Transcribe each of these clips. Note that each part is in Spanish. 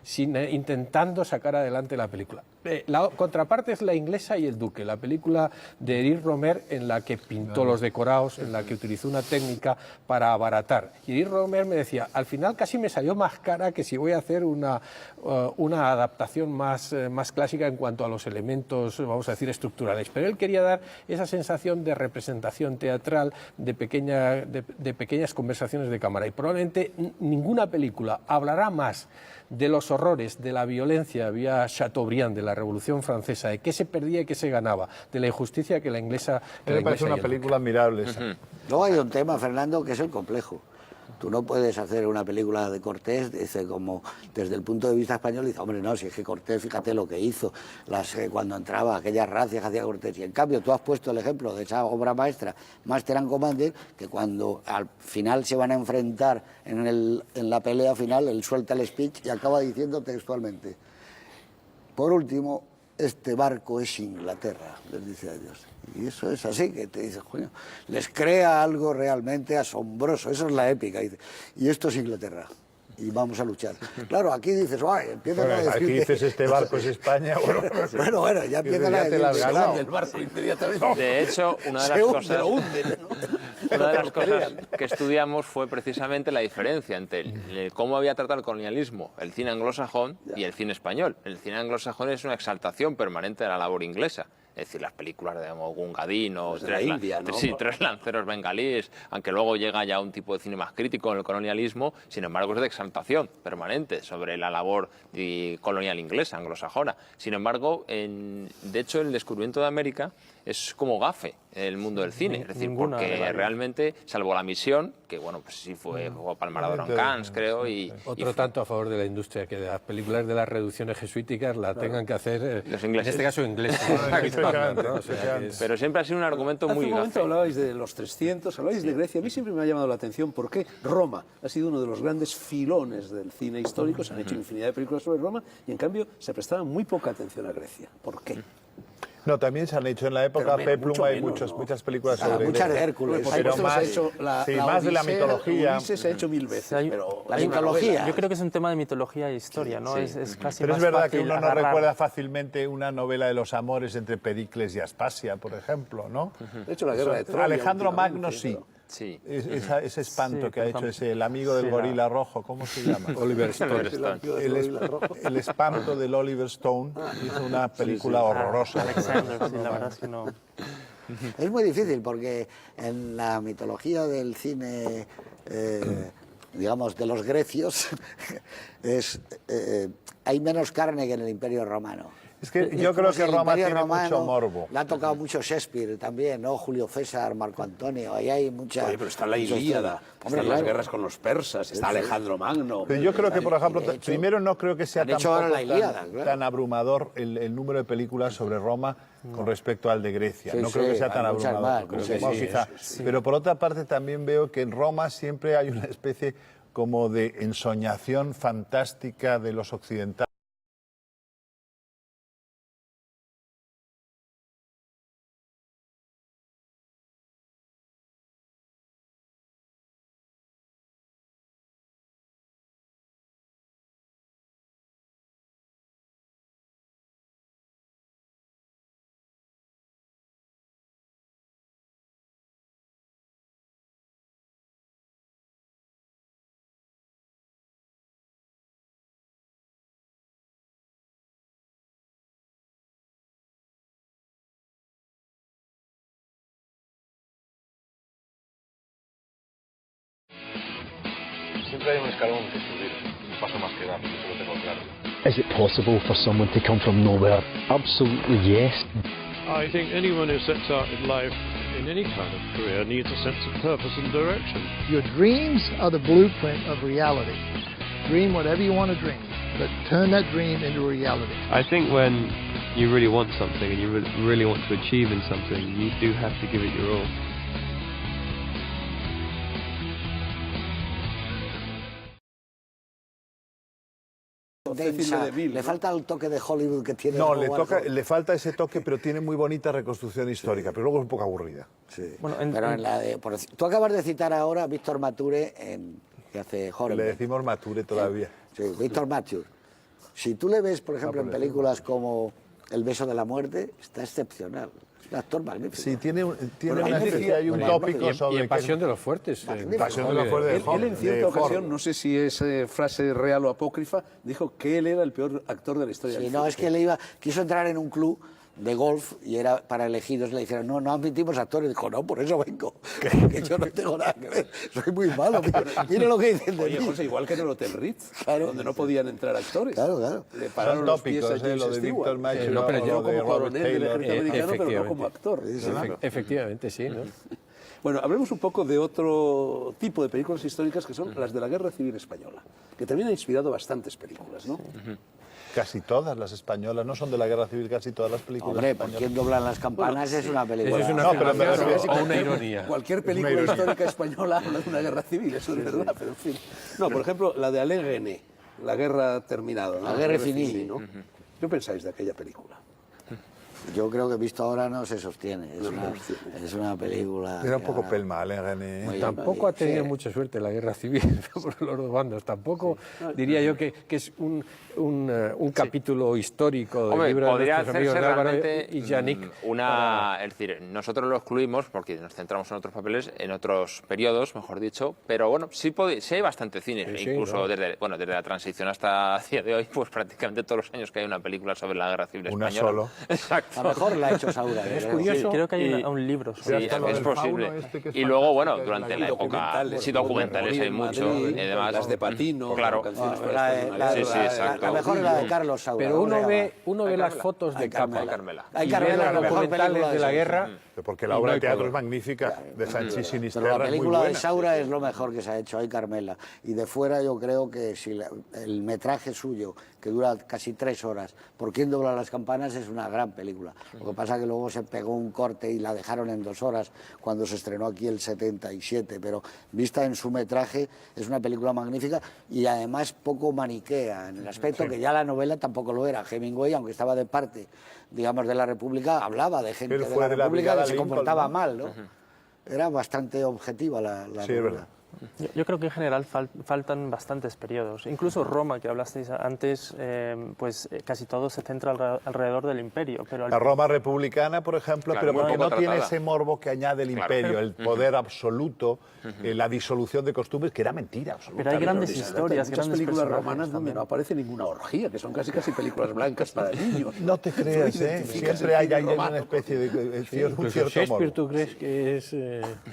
intentando sacar adelante la película. La contraparte es La inglesa y El duque, la película de Eric Romer en la que pintó los decorados, en la que utilizó una técnica para abaratar. Y Eric Romer me decía, al final casi me salió más cara que si voy a hacer una adaptación más clásica en cuanto a los elementos, vamos a decir, estructurales. Pero él quería dar esa sensación de representación teatral, de pequeñas conversaciones de cámara. Y probablemente ninguna película hablará más de los horrores, de la violencia vía Chateaubriand, de la Revolución Francesa, de qué se perdía y qué se ganaba, de la injusticia que la inglesa... Me parece una película admirable esa. Luego hay un tema, Fernando, que es el complejo. Tú no puedes hacer una película de Cortés, dice, como desde el punto de vista español, dice, hombre, no, si es que Cortés, fíjate lo que hizo, cuando entraba, aquellas racias que hacía Cortés. Y en cambio, tú has puesto el ejemplo de esa obra maestra, Master and Commander, que cuando al final se van a enfrentar en la pelea final, él suelta el speech y acaba diciendo textualmente, por último, este barco es Inglaterra, les dice a ellos. Y eso es así, que te dice, coño, les crea algo realmente asombroso, eso es la épica. Y esto es Inglaterra, y vamos a luchar. Claro, aquí dices, ¡ay! Empiezan a decir... Aquí dices, este barco es España, bueno, ya empiezan a decir, se hunde el barco inmediatamente. De hecho, una de las cosas que estudiamos fue precisamente la diferencia entre cómo había tratado el colonialismo el cine anglosajón y el cine español. El cine anglosajón es una exaltación permanente de la labor inglesa. Es decir, las películas de Gungadin o Tres lanceros bengalíes, aunque luego llega ya un tipo de cine más crítico en el colonialismo, sin embargo es de exaltación permanente sobre la labor colonial inglesa, anglosajona. Sin embargo, de hecho, el descubrimiento de América es como gafe en el mundo del cine, es decir, porque realmente, salvo La misión, que bueno, pues sí fue palmarador en Cannes, creo, Otro tanto a favor de la industria, que de las películas de las reducciones jesuíticas la tengan que hacer, los ingleses. En este caso ingleses. Pero siempre ha sido un argumento muy Hace un momento gafe. hablabais de los 300, hablabais de Grecia. A mí siempre me ha llamado la atención porque Roma ha sido uno de los grandes filones del cine histórico. Se han hecho infinidad de películas sobre Roma y en cambio se prestaba muy poca atención a Grecia. ¿Por qué? No, también se han hecho en la época Peplum, hay muchas películas sobre muchas de Grecia. Hércules. Pero más, más de la mitología. Ulises se ha hecho 1000 veces. Pero la mitología. Yo creo que es un tema de mitología e historia, ¿no? Es casi Pero más es verdad fácil que uno no agarrar. recuerda fácilmente una novela de los amores entre Pericles y Aspasia, por ejemplo, ¿no? de hecho, la guerra de Troya. Alejandro últimamente, Magno sí. pero- Sí. Ese espanto Sí, que ha por hecho ejemplo. el amigo del Sí, gorila rojo, ¿cómo se llama? Oliver Stone. El espanto del Oliver Stone hizo una película horrorosa. Alexander, sí, la verdad es que no. Es muy difícil porque en la mitología del cine, digamos, de los grecios, hay menos carne que en el Imperio Romano. Es que yo creo que Roma tiene mucho morbo. Le ha tocado mucho Shakespeare también, ¿no? Julio César, Marco Antonio, ahí hay mucha... Oye, pero está la Ilíada, están las guerras con los persas, está Alejandro Magno. Pero yo creo que, por ejemplo, de hecho, primero no creo que sea han hecho ahora tampoco la Ilíada, claro. tan abrumador el número de películas sobre Roma con respecto al de Grecia. Sí, no creo sí, que sea tan hay muchas abrumador. más, Creo que sí, quizá. Pero por otra parte también veo que en Roma siempre hay una especie como de ensoñación fantástica de los occidentales. Siempre hay un escalón que subir, un paso más que dar, eso lo tengo claro. Is it possible for someone to come from nowhere? Absolutely yes. I think anyone who sets out in life, in any kind of career, needs a sense of purpose and direction. Your dreams are the blueprint of reality. Dream whatever you want to dream, but turn that dream into reality. I think when you really want something and you really want to achieve in something, you do have to give it your all. Densa, le falta el toque de Hollywood que tiene. No, Warhol. le falta ese toque, pero tiene muy bonita reconstrucción histórica, pero luego es un poco aburrida. Sí. Bueno, Pero en la de, tú acabas de citar ahora a Víctor Mature, que hace Le Horror. decimos Mature todavía. Sí, Víctor Mature. Si tú le ves, por ejemplo, en películas como El beso de la muerte, está excepcional. Es un actor magnífico. Sí, tiene Bueno, una especie, hay un tópico sobre... Y en Pasión de los Fuertes. Pasión de los Fuertes de Él en cierta ocasión, no sé si es frase real o apócrifa, dijo que él era el peor actor de la historia. Sí, no, es que él quiso entrar en un club de golf y era para elegidos, le dijeron, no admitimos actores. Dijo, no, por eso vengo, que yo no tengo nada que ver, soy muy malo. Mira lo que dicen de Oye, mí. José, igual que en el Hotel Ritz, Claro. donde no podían entrar actores. Claro. Le pararon Son los pies a tópicos, James lo de Stewart. Víctor Macho, no, pero o yo lo de como Robert coronel del Taylor. ejército americano, pero no como actor. Efectivamente, sí, ¿no? Bueno, hablemos un poco de otro tipo de películas históricas que son las de la Guerra Civil Española, que también ha inspirado bastantes películas, ¿no? Casi todas las españolas, no son de la Guerra Civil, casi todas las películas Hombre, ¿por españolas. quién doblan las campanas? Es una película. Eso es una No, pero me afirmación refiero- o una ironía. Cualquier película ironía. histórica española habla de una guerra civil, eso es verdad, pero en fin. No, por ejemplo, la de Alain René, La guerra terminada. ¿no? La guerra finil. ¿no? ¿Qué pensáis de aquella película? Yo creo que visto ahora no se sostiene. Es una película... Era un que poco ahora- Pelma, René. Muy- Tampoco ha tenido Sí. mucha suerte la guerra civil por los dos bandos. Tampoco diría yo que es un capítulo histórico del Hombre, libro de podría nuestros amigos hacerse de Álvaro realmente y Yannick. es decir, nosotros lo excluimos porque nos centramos en otros papeles, en otros periodos, mejor dicho, pero bueno, sí hay bastante cine, Sí, incluso ¿no? desde la transición hasta el día de hoy, pues prácticamente todos los años que hay una película sobre la guerra civil Una española. solo. Exacto. A lo mejor la ha hecho Saura. Es creo. curioso. Creo que hay Y- un libro Sí, sobre hasta lo es del posible. fauno este que es Y luego, bueno, fantástico, durante es la la época, sí, documentales hay mucho y demás. Las de Patino, Claro. canciones para La, España, la- Sí, sí, la- exacto. la mejor es la de Carlos Saura. Pero ¿cómo se uno ve llama? las fotos de Ay, capa Carmela. Ay, y Carmela, ve la los mejor película documentales de la ese. guerra. Porque la y obra no de hay teatro es color. magnífica, de Sanchís Pero Sinisterra la es muy película de buena. Saura es lo mejor que se ha hecho, hay Carmela. Y de fuera yo creo que si el metraje suyo, que dura casi 3 horas, ¿Por quién dobla las campanas? Es una gran película. Lo que pasa es que luego se pegó un corte y la dejaron en 2 horas cuando se estrenó aquí el 77, pero vista en su metraje es una película magnífica y además poco maniquea, en el aspecto que ya la novela tampoco lo era. Hemingway, aunque estaba de parte, digamos, de la República, hablaba de gente Él de fue la de la República Brigada que se Lincoln, comportaba ¿no? mal, ¿no? Era bastante objetiva la Sí, es novela. verdad. Yo creo que en general faltan bastantes periodos. Incluso Roma, que hablasteis antes, casi todo se centra alrededor del imperio. Pero La Roma republicana, por ejemplo, Claro, pero muy porque poco no tiene tratada. ese morbo que añade el Claro. imperio, el poder absoluto, la disolución de costumbres, que era mentira absoluta. Pero hay grandes Hay historias, muchas grandes películas personajes romanas donde también. no aparece ninguna orgía, que son casi películas blancas para niños. No te creas, Tú ¿eh? identificas Siempre el hay cine una romano. especie de un Incluso cierto Shakespeare, morbo. ¿tú crees que es,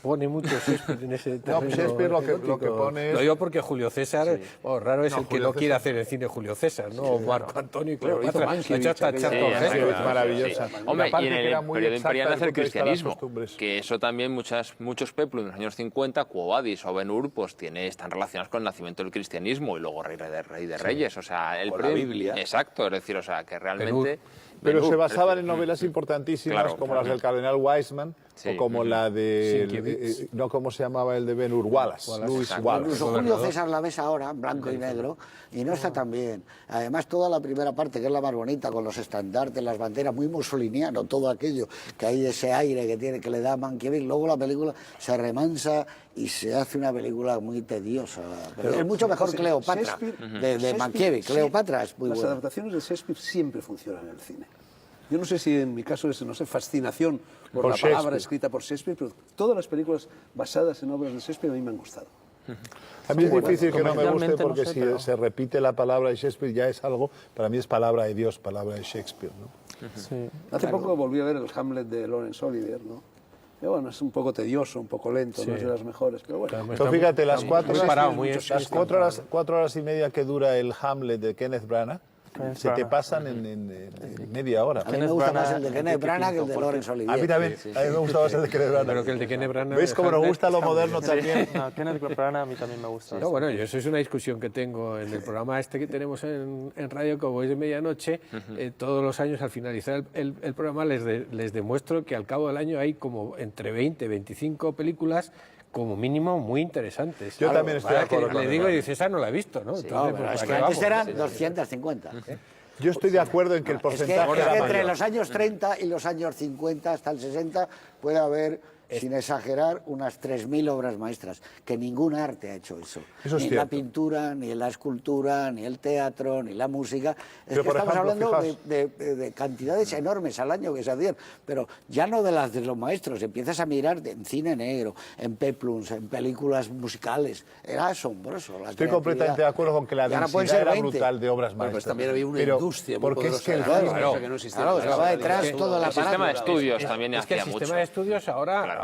pone mucho Shakespeare en ese terreno? Shakespeare lo que erótico? pone es- Lo digo porque Julio César, raro es el que Julio no quiere César. hacer el cine Julio César, ¿no? O Marco Antonio y Claro, hizo Cleopatra. Lo ha hecho Mankiewicz, hasta aquella- Charlton Sí, Heston. es exacto, maravillosa. sí. Y Hombre, aparte y en que el era muy periodo exacta imperial del nace el punto de vista de las cristianismo, costumbres. que eso también muchos peplum en los años 50, Quo Vadis o Ben-Hur, pues están relacionados con el nacimiento del cristianismo y luego Rey de Reyes, o sea, el Con la periodo- Biblia. Exacto, es decir, o sea, que realmente... Pero Ben-Hur, se basaban es en decir, novelas importantísimas Claro, como claro. las del cardenal Wiseman Sí. o como la de... Sienkiewicz. no, ¿cómo se llamaba el de Ben-Hur? Wallace. Louis exacto. Wallace. Incluso Julio César la ves ahora, en blanco y negro, y no está tan bien. Además, toda la primera parte, que es la más bonita, con los estandartes, las banderas, muy mussoliniano, todo aquello, que hay ese aire que le da Mankiewicz. Luego la película se remansa y se hace una película muy tediosa. Pero es mucho mejor Cleopatra, de Shakespeare, Mankiewicz. sí. Cleopatra es muy Las buena. adaptaciones de Shakespeare siempre funcionan en el cine. Yo no sé si en mi caso es, no sé, fascinación por la Shakespeare. palabra escrita por Shakespeare, pero todas las películas basadas en obras de Shakespeare a mí me han gustado. A mí es difícil que no me guste comercialmente porque no sé, si pero- se repite la palabra de Shakespeare ya es algo, para mí es palabra de Dios, palabra de Shakespeare, ¿no? Sí. Hace poco volví a ver el Hamlet de Laurence Olivier, ¿no? Y bueno, es un poco tedioso, un poco lento, no es de las mejores, pero bueno. Pero fíjate, las 4 muy horas, parado, muy las 4 horas y media que dura el Hamlet de Kenneth Branagh, se te pasan en media hora. A mí me gusta más el de Kenneth Branagh que el de Laurence Olivier. A mí también, a mí me gusta más el de Kenneth Branagh. Pero que el de Kenneth Branagh... ¿Ves cómo nos Hamlet, gusta lo moderno también? No, Kenneth Branagh a mí también me gusta. No, bueno, eso es una discusión que tengo en el programa este que tenemos en radio, como es de medianoche. Todos los años, al finalizar el programa, les demuestro que al cabo del año hay como entre 20 y 25 películas como mínimo muy interesantes. Yo también estoy de Ahora que acuerdo con le digo él. y dices, esa no la he visto, ¿no? Entonces, No, pues, pero ¿para es qué que antes vamos? eran 250. Yo estoy de acuerdo en que el Es que, porcentaje era entre mayor. los años 30 y los años 50 hasta el 60 puede haber sin exagerar, unas 3.000 obras maestras, que ningún arte ha hecho eso. Eso es ni la cierto. pintura, ni la escultura, ni el teatro, ni la música. Es Pero, que por estamos ejemplo, hablando fijaos- de cantidades enormes al año que se hacían, pero ya no de las de los maestros, empiezas a mirar en cine negro, en peplums, en películas musicales, era asombroso. La Estoy creatividad. completamente de acuerdo con que la Y ahora pueden densidad ser era 20. brutal de obras Bueno, maestras. pues también había una Pero, industria muy porque es que el poderosa, cine- Claro, que no existía. claro, estaba detrás Es que todo el El sistema de aparato. estudios también Es que el hacía sistema mucho. de estudios ahora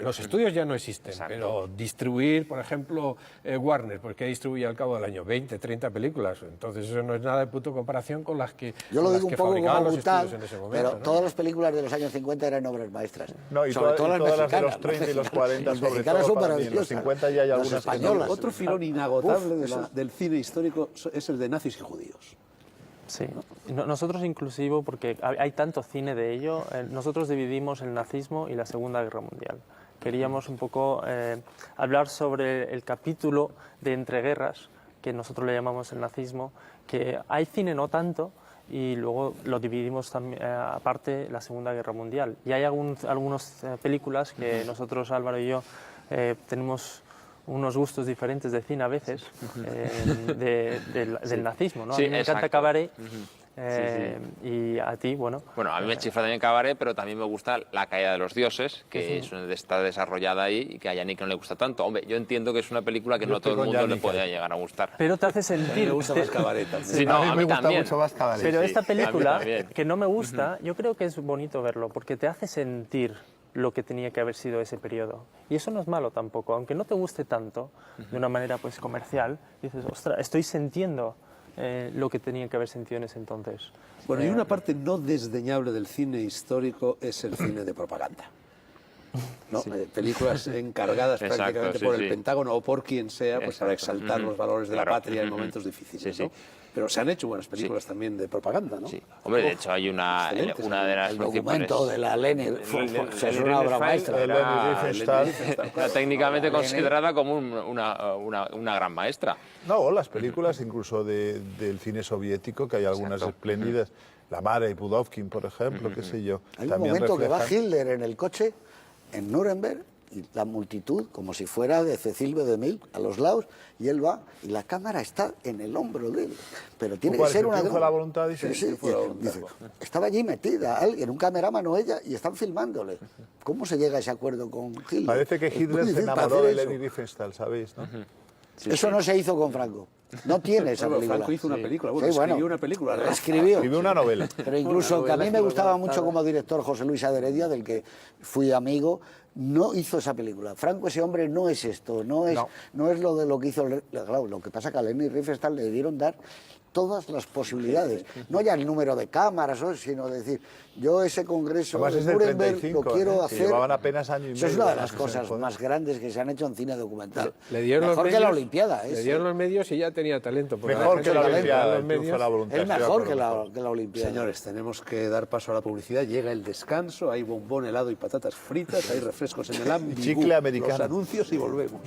los estudios ya no existen, pero distribuir, por ejemplo, Warner, porque distribuye al cabo del año 20, 30 películas, entonces eso no es nada de punto comparación con las que Yo lo con las digo un que poco fabricaban como los brutal, estudios en ese momento. pero ¿no? todas las películas de los años 50 eran obras maestras. No, y sobre todo todas las de mexicanas. los 30 y los 40, Las sobre mexicanas todo son para mí. En los maravillosas. 50 ya hay Las algunas que no. españolas. Otro filón inagotable Uf, del cine histórico es el de nazis y judíos. Sí, nosotros inclusive, porque hay tanto cine de ello, nosotros dividimos el nazismo y la Segunda Guerra Mundial. Queríamos un poco hablar sobre el capítulo de entreguerras, que nosotros le llamamos el nazismo, que hay cine no tanto, y luego lo dividimos también, aparte la Segunda Guerra Mundial. Y hay algunas películas que nosotros, Álvaro y yo, tenemos unos gustos diferentes de cine a veces, del nazismo, ¿no? Sí, a mí me encanta exacto. Cabaret, Sí, y a ti, bueno... Bueno, a mí me chifla también Cabaret, pero también me gusta La caída de los dioses, que está desarrollada ahí y que a Yannick no le gusta tanto. Hombre, yo entiendo que es una película que Yo no a todo estoy el con mundo le Yannick, puede llegar a gustar. Pero te hace sentir... Me gusta más Cabaret también. Sí, no, a mí me gusta también. mucho más Cabaret. Pero Sí, esta a mí película, también. que no me gusta, yo creo que es bonito verlo, porque te hace sentir lo que tenía que haber sido ese periodo. Y eso no es malo tampoco, aunque no te guste tanto, de una manera pues comercial, dices, ostras, estoy sintiendo lo que tenía que haber sentido en ese entonces. Bueno, y una parte no desdeñable del cine histórico es el cine de propaganda. ¿No? Películas encargadas Exacto, prácticamente sí, por sí. el Pentágono o por quien sea, pues para Exacto. exaltar los valores de la Claro. patria en momentos difíciles. Sí, sí. ¿no? Pero se han hecho buenas películas también de propaganda, ¿no? Sí. Hombre, de hecho hay una de las El principales... documento de la Leni es Leni una obra Riefenstahl maestra. Leni Riefenstahl. Era técnicamente Leni. considerada como una gran maestra. No, las películas incluso del cine soviético, que hay algunas espléndidas. La Mare y Pudovkin, por ejemplo, qué sé yo. Hay un también momento que va reflejan- Hitler en el coche en Nuremberg y la multitud, como si fuera de Cecil B. DeMille, a los lados, y él va y la cámara está en el hombro de él. Pero tiene que ¿Cuál es ser el una... triunfo de la voluntad, dice? Sí, sí, Triunfo de la voluntad. dice, estaba allí metida alguien, un cameraman o ella, y están filmándole. ¿Cómo se llega a ese acuerdo con Hitler? Parece que Es muy Hitler se difícil para enamoró hacer de eso. Leni Riefenstahl, ¿sabéis? ¿no? Eso no se hizo con Franco. No tiene esa Bueno, película. Franco hizo una película, bueno, Sí, bueno, escribió una película. ¿no? Escribió. Escribió una novela. Pero incluso Una que a mí novela me que gustaba luego mucho adaptada. como director José Luis Aderedia, del que fui amigo, no hizo esa película. Franco, ese hombre, no es esto, no es lo de lo que hizo... Claro, lo que pasa que a Leni Riefenstahl le dieron dar todas las posibilidades. No ya el número de cámaras, sino decir, yo ese congreso Además de es del Nuremberg 35, lo quiero que hacer... llevaban apenas año y Eso es medio, una de ¿no? las cosas más grandes que se han hecho en cine documental. Le dieron Mejor los que la medios, Olimpiada. Le dieron los medios y ya tenía talento. porque Mejor gente que la le da Olimpiada, los el triunfo de medios. la voluntad. Es estoy de mejor acuerdo. que la Olimpiada. Señores, tenemos que dar paso a la publicidad. Llega el descanso, hay bombón, helado y patatas fritas, hay refrescos en el ámbito. chicle americano. Los anuncios y volvemos.